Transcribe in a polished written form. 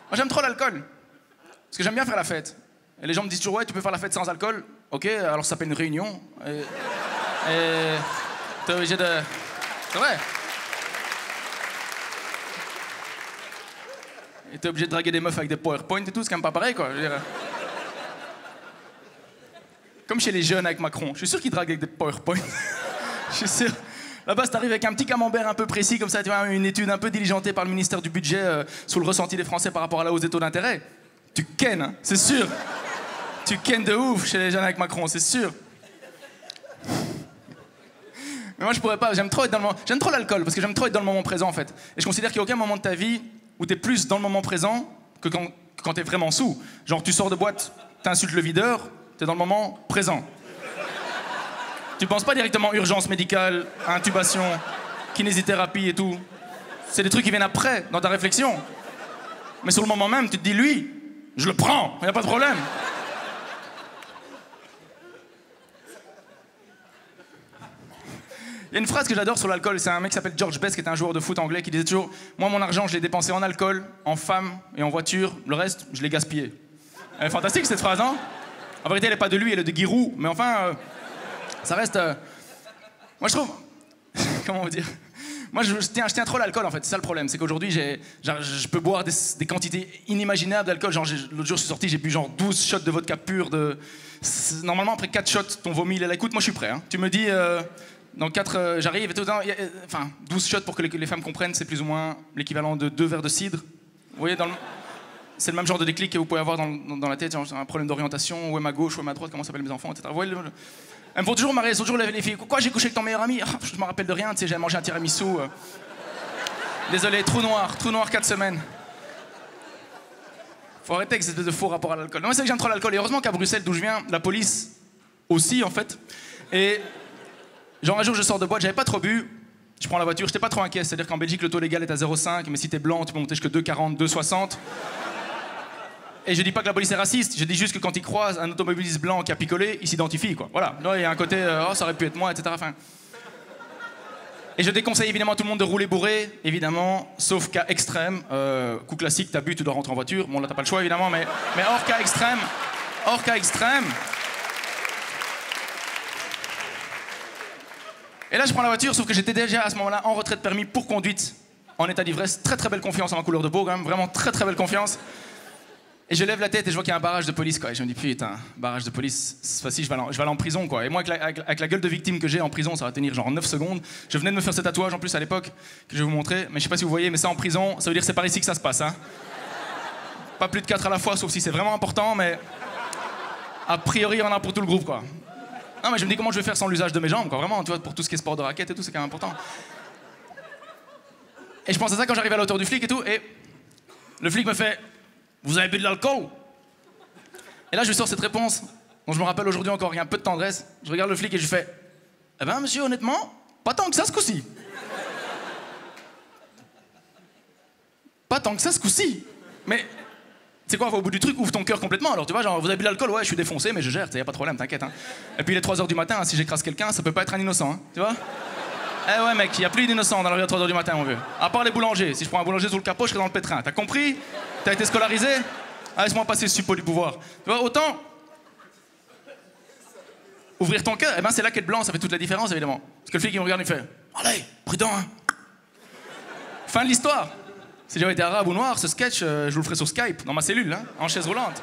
Moi, j'aime trop l'alcool. Parce que j'aime bien faire la fête. Et les gens me disent toujours, ouais, tu peux faire la fête sans alcool. Ok, alors ça s'appelle une réunion. Et t'es obligé de... C'est vrai. Et t'es obligé de draguer des meufs avec des PowerPoint et tout, c'est quand même pas pareil, quoi. Je veux dire... Comme chez les jeunes avec Macron. Je suis sûr qu'ils draguent avec des PowerPoint. Je suis sûr. Là-bas, t'arrives avec un petit camembert un peu précis, comme ça, tu vois, une étude un peu diligentée par le ministère du Budget sur le ressenti des Français par rapport à la hausse des taux d'intérêt. Tu kennes, hein, c'est sûr. Tu kennes de ouf chez les jeunes avec Macron, c'est sûr. Mais moi, je pourrais pas. J'aime trop être dans le moment. J'aime trop l'alcool parce que j'aime trop être dans le moment présent, en fait. Et je considère qu'il n'y a aucun moment de ta vie où t'es plus dans le moment présent que quand t'es vraiment sous. Genre, tu sors de boîte, t'insultes le videur, t'es dans le moment présent. Tu penses pas directement urgence médicale, intubation, kinésithérapie et tout. C'est des trucs qui viennent après, dans ta réflexion. Mais sur le moment même, tu te dis, lui, je le prends, y a pas de problème. Il y a une phrase que j'adore sur l'alcool, c'est un mec qui s'appelle George Best, qui était un joueur de foot anglais, qui disait toujours « Moi, mon argent, je l'ai dépensé en alcool, en femmes et en voiture. Le reste, je l'ai gaspillé. » Elle est fantastique, cette phrase, hein? En vérité, elle n'est pas de lui, elle est de Giroud, mais enfin, ça reste... Moi, je trouve... Comment vous dire? Moi, je tiens trop l'alcool, en fait. C'est ça le problème, c'est qu'aujourd'hui, je peux boire des quantités inimaginables d'alcool. Genre, l'autre jour, je suis sorti, j'ai bu genre 12 shots de vodka pur. Normalement, après 4 shots, ton vomi, il est là. Écoute, moi, je suis prêt. Hein. Tu me dis... Dans 4, j'arrive et tout le temps, enfin, 12 shots pour que les femmes comprennent, c'est plus ou moins l'équivalent de 2 verres de cidre. Vous voyez, c'est le même genre de déclic que vous pouvez avoir dans la tête, genre un problème d'orientation, où est ma gauche, où est ma droite, comment s'appellent mes enfants, etc. Vous voyez, elles me font toujours marrer, elles sont toujours les filles. Quoi, j'ai couché avec ton meilleur ami? Je me rappelle de rien, tu sais, j'ai mangé un tiramisu. Désolé, trou noir 4 semaines. Faut arrêter avec cette espèce de faux rapport à l'alcool. Non, mais c'est que j'aime trop l'alcool, et heureusement qu'à Bruxelles, d'où je viens, la police aussi, en fait. Et... Genre un jour je sors de boîte, j'avais pas trop bu, je prends la voiture, j'étais pas trop inquiet, c'est-à-dire qu'en Belgique le taux légal est à 0,5, mais si t'es blanc tu peux monter jusqu'à 2,40, 2,60. Et je dis pas que la police est raciste, je dis juste que quand ils croisent un automobiliste blanc qui a picolé, ils s'identifient quoi. Voilà, là il y a un côté oh ça aurait pu être moi, etc. Enfin... Et je déconseille évidemment à tout le monde de rouler bourré, évidemment, sauf cas extrême. Coup classique, t'as bu, tu dois rentrer en voiture, bon là t'as pas le choix évidemment, mais hors cas extrême. Et là, je prends la voiture, sauf que j'étais déjà à ce moment-là en retrait de permis pour conduite, en état d'ivresse. Très très belle confiance en ma couleur de peau, quand même, vraiment très très belle confiance. Et je lève la tête et je vois qu'il y a un barrage de police, quoi. Et je me dis, putain, barrage de police, cette fois-ci, je vais aller en prison, quoi. Et moi, avec la gueule de victime que j'ai en prison, ça va tenir genre 9 secondes. Je venais de me faire ce tatouage en plus à l'époque, que je vais vous montrer. Mais je sais pas si vous voyez, mais ça en prison, ça veut dire que c'est par ici que ça se passe, hein. Pas plus de 4 à la fois, sauf si c'est vraiment important, mais a priori, on en a pour tout le groupe, quoi. Non, mais je me dis comment je vais faire sans l'usage de mes jambes, quoi, vraiment, tu vois, pour tout ce qui est sport de raquette et tout, c'est quand même important. Et je pense à ça quand j'arrive à la hauteur du flic et tout, et le flic me fait « Vous avez bu de l'alcool ?» Et là, je lui sors cette réponse, dont je me rappelle aujourd'hui encore, il y a un peu de tendresse. Je regarde le flic et je lui fais « Eh ben, monsieur, honnêtement, pas tant que ça ce coup-ci. » Pas tant que ça ce coup-ci. Mais... C'est quoi, on va au bout du truc, ouvre ton cœur complètement. Alors tu vois, genre, vous avez bu de l'alcool, ouais, je suis défoncé, mais je gère, y a pas de problème, t'inquiète. Hein. Et puis il est 3h du matin, hein, si j'écrase quelqu'un, ça peut pas être un innocent, hein, tu vois. Eh ouais, mec, y a plus d'innocents dans la rue à 3h du matin, mon vieux. À part les boulangers. Si je prends un boulanger sous le capot, je serai dans le pétrin. T'as compris? T'as été scolarisé? Ah, laisse-moi passer ce suppôt du pouvoir. Tu vois, autant. Ouvrir ton cœur, eh ben c'est là qu'être blanc, ça fait toute la différence, évidemment. Parce que le flic, il me regarde, il fait allez, prudent, hein. Fin de l'histoire. Si j'avais été arabe ou noir, ce sketch, je vous le ferais sur Skype, dans ma cellule, hein, en chaise roulante.